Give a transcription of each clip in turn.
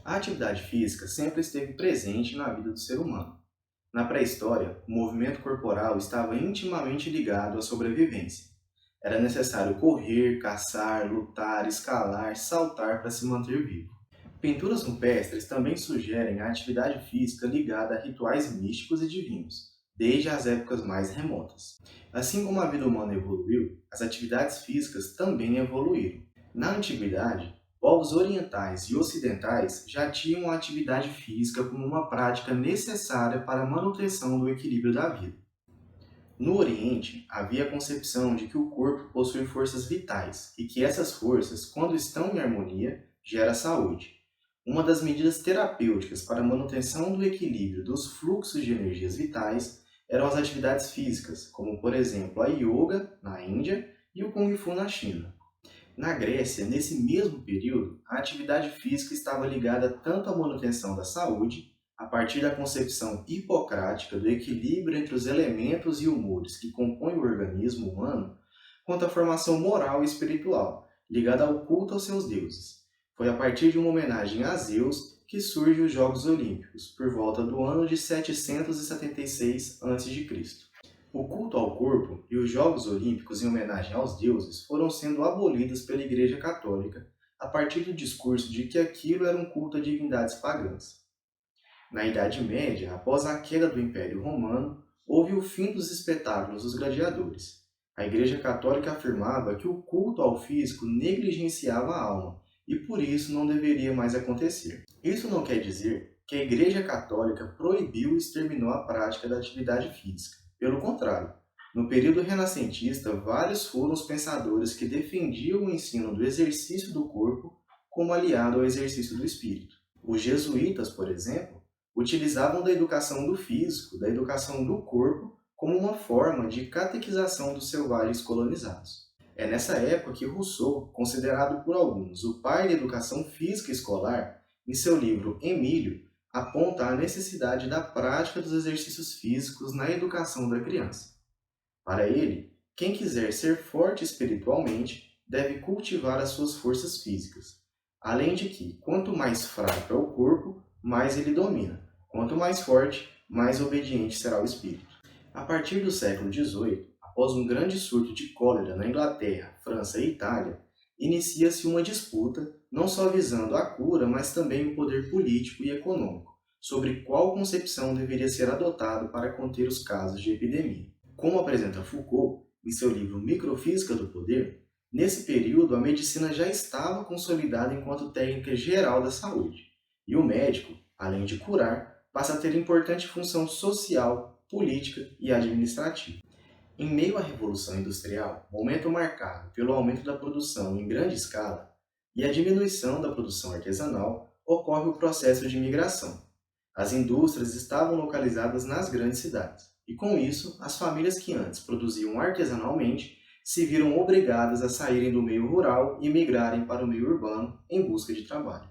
A atividade física sempre esteve presente na vida do ser humano. Na pré-história, o movimento corporal estava intimamente ligado à sobrevivência. Era necessário correr, caçar, lutar, escalar, saltar para se manter vivo. Pinturas rupestres também sugerem a atividade física ligada a rituais místicos e divinos, desde as épocas mais remotas. Assim como a vida humana evoluiu, as atividades físicas também evoluíram. Na antiguidade, povos orientais e ocidentais já tinham a atividade física como uma prática necessária para a manutenção do equilíbrio da vida. No Oriente, havia a concepção de que o corpo possui forças vitais e que essas forças, quando estão em harmonia, gera saúde. Uma das medidas terapêuticas para a manutenção do equilíbrio dos fluxos de energias vitais eram as atividades físicas, como por exemplo a yoga na Índia e o Kung Fu na China. Na Grécia, nesse mesmo período, a atividade física estava ligada tanto à manutenção da saúde, a partir da concepção hipocrática do equilíbrio entre os elementos e humores que compõem o organismo humano, quanto à formação moral e espiritual, ligada ao culto aos seus deuses. Foi a partir de uma homenagem a Zeus que surgem os Jogos Olímpicos, por volta do ano de 776 a.C. O culto ao corpo e os Jogos Olímpicos em homenagem aos deuses foram sendo abolidos pela Igreja Católica a partir do discurso de que aquilo era um culto a divindades pagãs. Na Idade Média, após a queda do Império Romano, houve o fim dos espetáculos dos gladiadores. A Igreja Católica afirmava que o culto ao físico negligenciava a alma e por isso não deveria mais acontecer. Isso não quer dizer que a Igreja Católica proibiu e exterminou a prática da atividade física. Pelo contrário, no período renascentista, vários foram os pensadores que defendiam o ensino do exercício do corpo como aliado ao exercício do espírito. Os jesuítas, por exemplo, utilizavam da educação do físico, da educação do corpo, como uma forma de catequização dos selvagens colonizados. É nessa época que Rousseau, considerado por alguns o pai da educação física escolar, em seu livro Emílio, aponta a necessidade da prática dos exercícios físicos na educação da criança. Para ele, quem quiser ser forte espiritualmente deve cultivar as suas forças físicas. Além de que, quanto mais fraco é o corpo, mais ele domina. Quanto mais forte, mais obediente será o espírito. A partir do século XVIII, após um grande surto de cólera na Inglaterra, França e Itália, inicia-se uma disputa, não só visando a cura, mas também o poder político e econômico, sobre qual concepção deveria ser adotado para conter os casos de epidemia. Como apresenta Foucault, em seu livro Microfísica do Poder, nesse período a medicina já estava consolidada enquanto técnica geral da saúde, e o médico, além de curar, passa a ter importante função social, política e administrativa. Em meio à Revolução Industrial, momento marcado pelo aumento da produção em grande escala e a diminuição da produção artesanal, ocorre o processo de migração. As indústrias estavam localizadas nas grandes cidades, e com isso, as famílias que antes produziam artesanalmente se viram obrigadas a saírem do meio rural e migrarem para o meio urbano em busca de trabalho.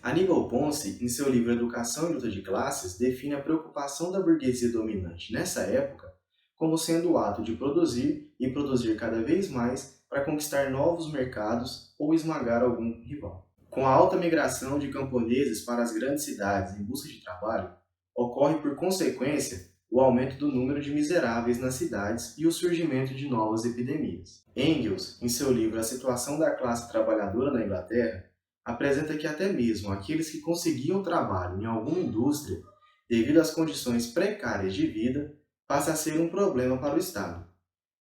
Aníbal Ponce, em seu livro Educação e Luta de Classes, define a preocupação da burguesia dominante nessa época como sendo o ato de produzir e produzir cada vez mais para conquistar novos mercados ou esmagar algum rival. Com a alta migração de camponeses para as grandes cidades em busca de trabalho, ocorre por consequência o aumento do número de miseráveis nas cidades e o surgimento de novas epidemias. Engels, em seu livro A Situação da Classe Trabalhadora na Inglaterra, apresenta que até mesmo aqueles que conseguiam trabalho em alguma indústria, devido às condições precárias de vida, passa a ser um problema para o Estado.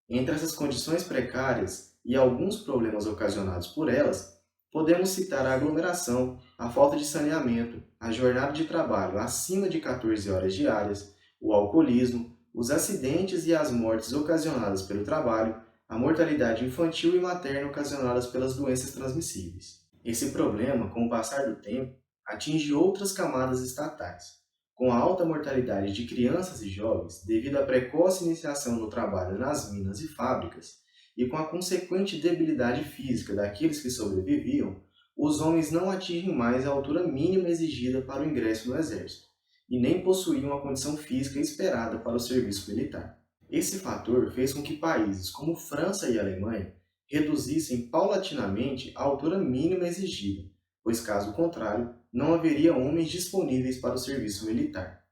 Entre essas condições precárias e alguns problemas ocasionados por elas, podemos citar a aglomeração, a falta de saneamento, a jornada de trabalho acima de 14 horas diárias, o alcoolismo, os acidentes e as mortes ocasionadas pelo trabalho, a mortalidade infantil e materna ocasionadas pelas doenças transmissíveis. Esse problema, com o passar do tempo, atinge outras camadas estatais. Com a alta mortalidade de crianças e jovens devido à precoce iniciação no trabalho nas minas e fábricas, e com a consequente debilidade física daqueles que sobreviviam, os homens não atingem mais a altura mínima exigida para o ingresso no exército, e nem possuíam a condição física esperada para o serviço militar. Esse fator fez com que países como França e Alemanha reduzissem paulatinamente a altura mínima exigida, pois caso contrário, não haveria homens disponíveis para o serviço militar.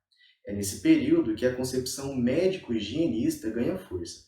É nesse período que a concepção médico-higienista ganha força,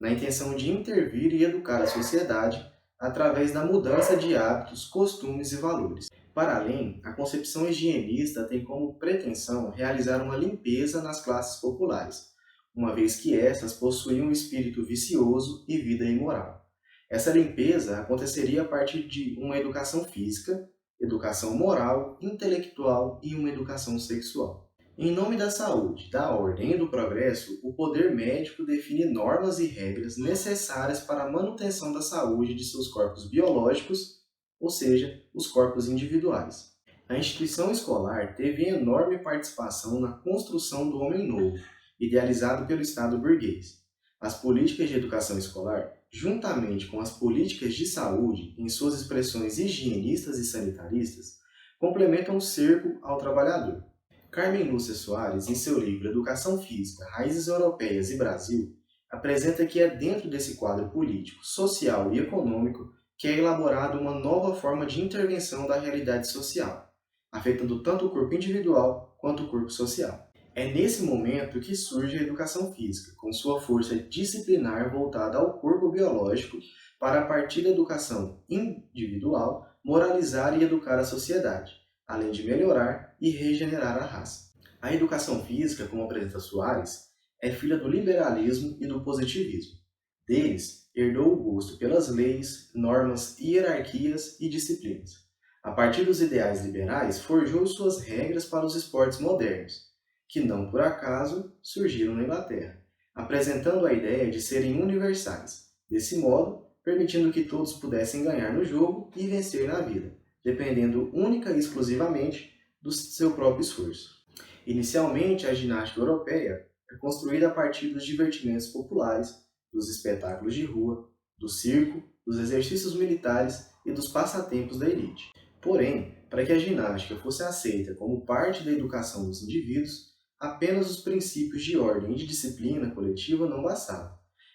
na intenção de intervir e educar a sociedade através da mudança de hábitos, costumes e valores. Para além, a concepção higienista tem como pretensão realizar uma limpeza nas classes populares, uma vez que essas possuíam um espírito vicioso e vida imoral. Essa limpeza aconteceria a partir de uma educação física, educação moral, intelectual e uma educação sexual. Em nome da saúde, da ordem e do progresso, o poder médico define normas e regras necessárias para a manutenção da saúde de seus corpos biológicos, ou seja, os corpos individuais. A instituição escolar teve enorme participação na construção do homem novo, idealizado pelo Estado burguês. As políticas de educação escolar, juntamente com as políticas de saúde, em suas expressões higienistas e sanitaristas, complementam o cerco ao trabalhador. Carmen Lúcia Soares, em seu livro Educação Física, Raízes Europeias e Brasil, apresenta que é dentro desse quadro político, social e econômico que é elaborada uma nova forma de intervenção da realidade social, afetando tanto o corpo individual quanto o corpo social. É nesse momento que surge a educação física, com sua força disciplinar voltada ao corpo biológico, para, a partir da educação individual, moralizar e educar a sociedade, além de melhorar e regenerar a raça. A educação física, como apresenta Soares, é filha do liberalismo e do positivismo. Deles, herdou o gosto pelas leis, normas, hierarquias e disciplinas. A partir dos ideais liberais, forjou suas regras para os esportes modernos, que não por acaso surgiram na Inglaterra, apresentando a ideia de serem universais, desse modo, permitindo que todos pudessem ganhar no jogo e vencer na vida, dependendo única e exclusivamente do seu próprio esforço. Inicialmente, a ginástica europeia é construída a partir dos divertimentos populares, dos espetáculos de rua, do circo, dos exercícios militares e dos passatempos da elite. Porém, para que a ginástica fosse aceita como parte da educação dos indivíduos, apenas os princípios de ordem e de disciplina coletiva não bastavam.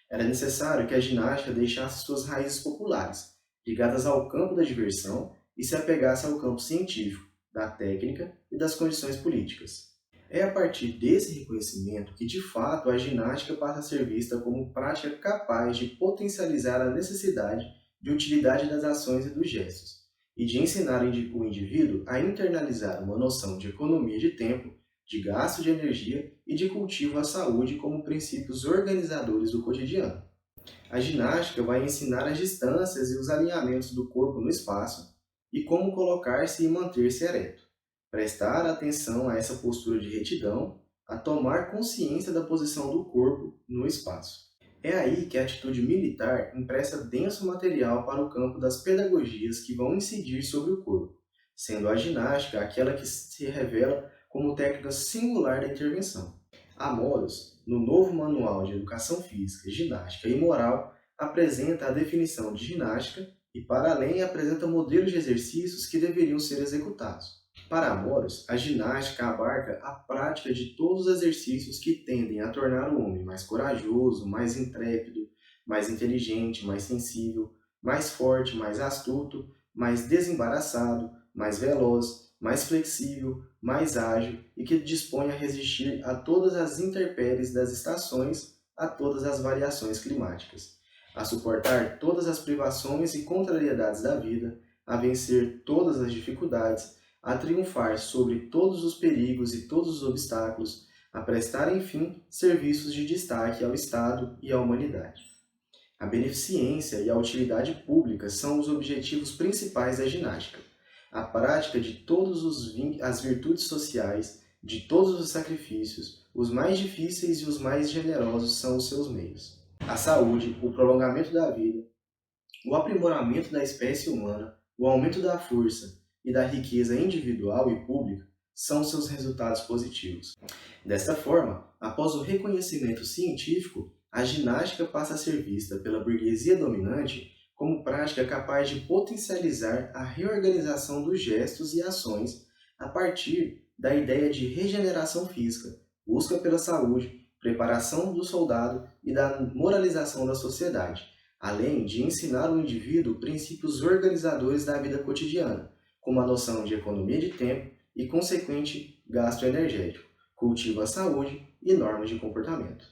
Era necessário que a ginástica deixasse suas raízes populares, ligadas ao campo da diversão, e se apegasse ao campo científico, da técnica e das condições políticas. É a partir desse reconhecimento que, de fato, a ginástica passa a ser vista como prática capaz de potencializar a necessidade de utilidade das ações e dos gestos, e de ensinar o indivíduo a internalizar uma noção de economia de tempo, de gasto de energia e de cultivo à saúde como princípios organizadores do cotidiano. A ginástica vai ensinar as distâncias e os alinhamentos do corpo no espaço e como colocar-se e manter-se ereto. Prestar atenção a essa postura de retidão, a tomar consciência da posição do corpo no espaço. É aí que a atitude militar empresta denso material para o campo das pedagogias que vão incidir sobre o corpo, sendo a ginástica aquela que se revela como técnica singular da intervenção. Amoros, no novo Manual de Educação Física, Ginástica e Moral, apresenta a definição de ginástica e, para além, apresenta modelos de exercícios que deveriam ser executados. Para Amoros, a ginástica abarca a prática de todos os exercícios que tendem a tornar o homem mais corajoso, mais intrépido, mais inteligente, mais sensível, mais forte, mais astuto, mais desembaraçado, mais veloz, mais flexível, mais ágil e que dispõe a resistir a todas as intempéries das estações, a todas as variações climáticas, a suportar todas as privações e contrariedades da vida, a vencer todas as dificuldades, a triunfar sobre todos os perigos e todos os obstáculos, a prestar, enfim, serviços de destaque ao Estado e à humanidade. A beneficência e a utilidade pública são os objetivos principais da ginástica. A prática de todas as virtudes sociais, de todos os sacrifícios, os mais difíceis e os mais generosos são os seus meios. A saúde, o prolongamento da vida, o aprimoramento da espécie humana, o aumento da força e da riqueza individual e pública são seus resultados positivos. Desta forma, após o reconhecimento científico, a ginástica passa a ser vista pela burguesia dominante como prática capaz de potencializar a reorganização dos gestos e ações a partir da ideia de regeneração física, busca pela saúde, preparação do soldado e da moralização da sociedade, além de ensinar ao indivíduo princípios organizadores da vida cotidiana, como a noção de economia de tempo, e consequente gasto energético, cultivo à saúde e normas de comportamento.